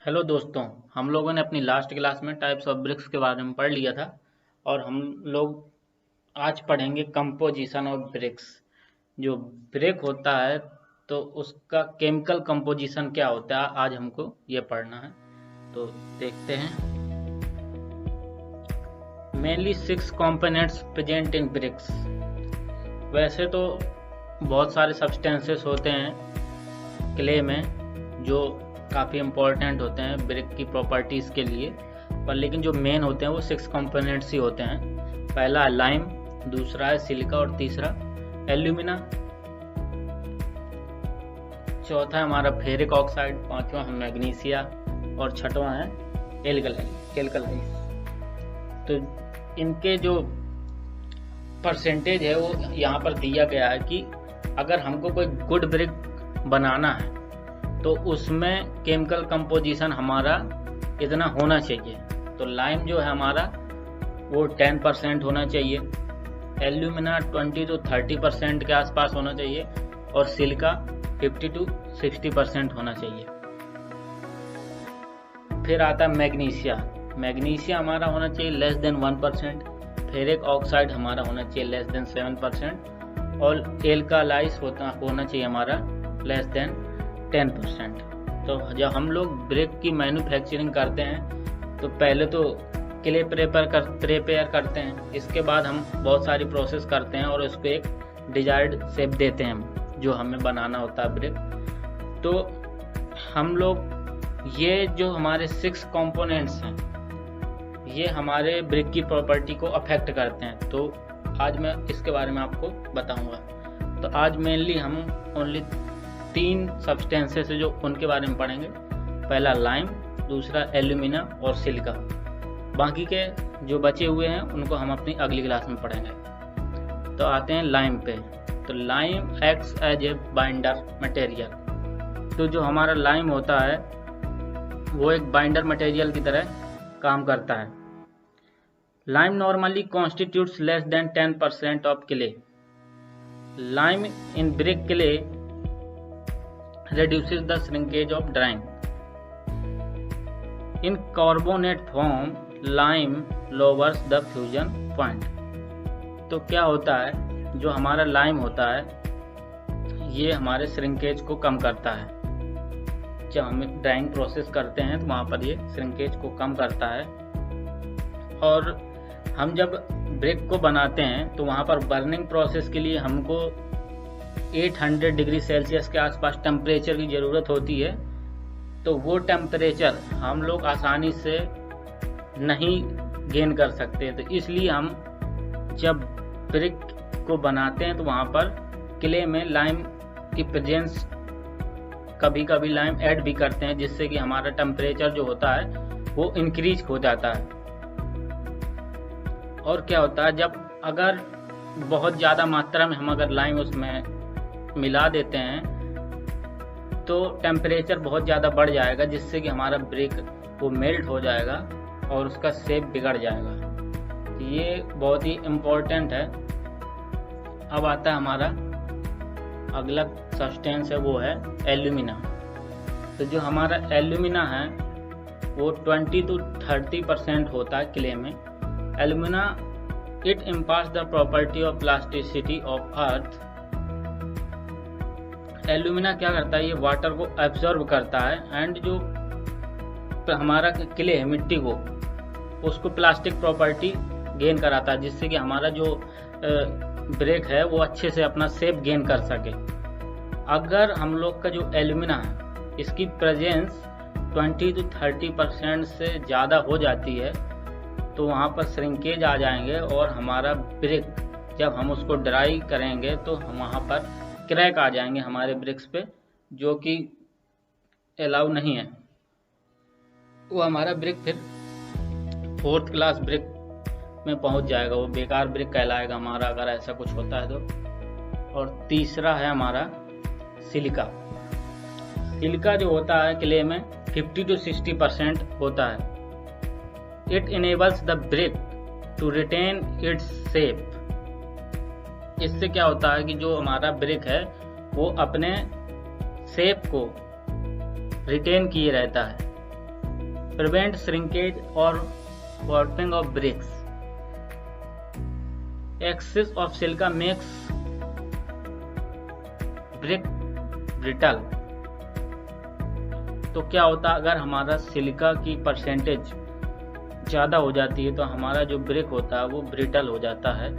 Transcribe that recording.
Hello दोस्तों। हम लोगों ने अपनी लास्ट क्लास में टाइप्स ऑफ ब्रिक्स के बारे में पढ़ लिया था और हम लोग आज पढ़ेंगे कंपोजिशन ऑफ ब्रिक्स। जो ब्रिक होता है तो उसका केमिकल कंपोजिशन क्या होता है, आज हमको ये पढ़ना है। तो देखते हैं। Mainly 6 components present in bricks. वैसे तो बहुत सारे सब्सटेंसेस होते हैं क्ले में जो काफ़ी इम्पोर्टेंट होते हैं ब्रिक की प्रॉपर्टीज़ के लिए, पर लेकिन जो मेन होते हैं वो 6 कंपोनेंट्स ही होते हैं। पहला है लाइम, दूसरा है सिलिका और तीसरा एल्यूमिना, चौथा है हमारा फेरिक ऑक्साइड, पांचवा है मैग्नीशिया और छठवां है एल्कलाइज। तो इनके जो परसेंटेज है वो यहाँ पर दिया गया है कि अगर हमको कोई गुड ब्रिक बनाना है तो उसमें केमिकल कंपोजिशन हमारा इतना होना चाहिए। तो लाइम जो है हमारा वो 10% होना चाहिए, एल्यूमिना 20 to 30% के आसपास होना चाहिए और सिलिका 50 to 60% होना चाहिए। फिर आता है मैग्नीशिया। मैग्नीशिया हमारा होना चाहिए लेस देन 1%, फेरिक ऑक्साइड हमारा होना चाहिए लेस देन 7% और एल्कालाइज होना चाहिए हमारा लेस देन 10%। तो जब हम लोग ब्रिक की मैन्युफैक्चरिंग करते हैं तो पहले तो क्ले प्रिपेयर करते हैं, इसके बाद हम बहुत सारी प्रोसेस करते हैं और उसको एक डिजायर्ड शेप देते हैं जो हमें बनाना होता है ब्रिक। तो हम लोग ये जो हमारे 6 कंपोनेंट्स हैं ये हमारे ब्रिक की प्रॉपर्टी को अफेक्ट करते हैं। तो आज मैं इसके बारे में आपको बताऊंगा। तो आज मेनली हम ओनली 3 सब्सटेंसेस है जो उनके बारे में पढ़ेंगे। पहला लाइम, दूसरा एल्यूमिना और सिलिका। बाकी के जो बचे हुए हैं उनको हम अपनी अगली क्लास में पढ़ेंगे। तो आते हैं लाइम पे। तो lime acts as a binder material. तो जो हमारा लाइम होता है वो एक बाइंडर मटेरियल की तरह काम करता है। Lime normally constitutes less than 10% of clay. Lime in brick clay reduces the shrinkage of drying. In carbonate form, lime lowers the fusion point. तो क्या होता है, जो हमारा लाइम होता है ये हमारे श्रिंकेज को कम करता है। जब हम ड्राइंग प्रोसेस करते हैं तो वहाँ पर ये श्रिंकेज को कम करता है। और हम जब ब्रिक को बनाते हैं तो वहाँ पर बर्निंग प्रोसेस के लिए हमको 800 डिग्री सेल्सियस के आसपास टेम्परेचर की ज़रूरत होती है। तो वो टेम्परेचर हम लोग आसानी से नहीं गेन कर सकते। तो इसलिए हम जब ब्रिक को बनाते हैं तो वहाँ पर क्ले में लाइम की प्रेजेंस, कभी कभी लाइम ऐड भी करते हैं जिससे कि हमारा टेम्परेचर जो होता है वो इंक्रीज हो जाता है। और क्या होता है, जब अगर बहुत ज़्यादा मात्रा में हम अगर लाइम उसमें मिला देते हैं तो टेम्परेचर बहुत ज़्यादा बढ़ जाएगा जिससे कि हमारा ब्रिक वो मेल्ट हो जाएगा और उसका शेप बिगड़ जाएगा। तो ये बहुत ही इम्पोर्टेंट है। अब आता है हमारा अगला सब्सटेंस है वो है एल्यूमिना। तो जो हमारा एल्यूमिना है वो 20 to 30% होता है क्ले में। Alumina it imparts the property of plasticity of earth. Alumina क्या करता है, ये वाटर को एब्जॉर्ब करता है एंड जो हमारा क्ले है मिट्टी को उसको प्लास्टिक प्रॉपर्टी गेन कराता है जिससे कि हमारा जो ब्रिक है वो अच्छे से अपना शेप गेन कर सके। अगर हम लोग का जो एल्यूमिना है इसकी प्रेजेंस 20 to 30% से ज़्यादा हो जाती है तो वहाँ पर श्रिंकेज आ जाएंगे और हमारा ब्रिक जब हम उसको ड्राई करेंगे तो हम वहाँ पर क्रैक आ जाएंगे हमारे ब्रिक्स पे, जो कि अलाउ नहीं है। वो हमारा ब्रिक फिर 4th क्लास ब्रिक में पहुंच जाएगा, वो बेकार ब्रिक कहलाएगा हमारा अगर ऐसा कुछ होता है तो। और तीसरा है हमारा सिलिका। सिलिका जो होता है क्ले में 50 to 60% होता है। It enables the brick to retain its shape. इससे क्या होता है कि जो हमारा ब्रिक है वो अपने शेप को रिटेन किए रहता है। प्रिवेंट श्रिंकेज और warping of bricks. Excess of silica makes brick brittle. तो क्या होता है, अगर हमारा सिलिका की परसेंटेज ज़्यादा हो जाती है तो हमारा जो ब्रिक होता है वो ब्रिटल हो जाता है।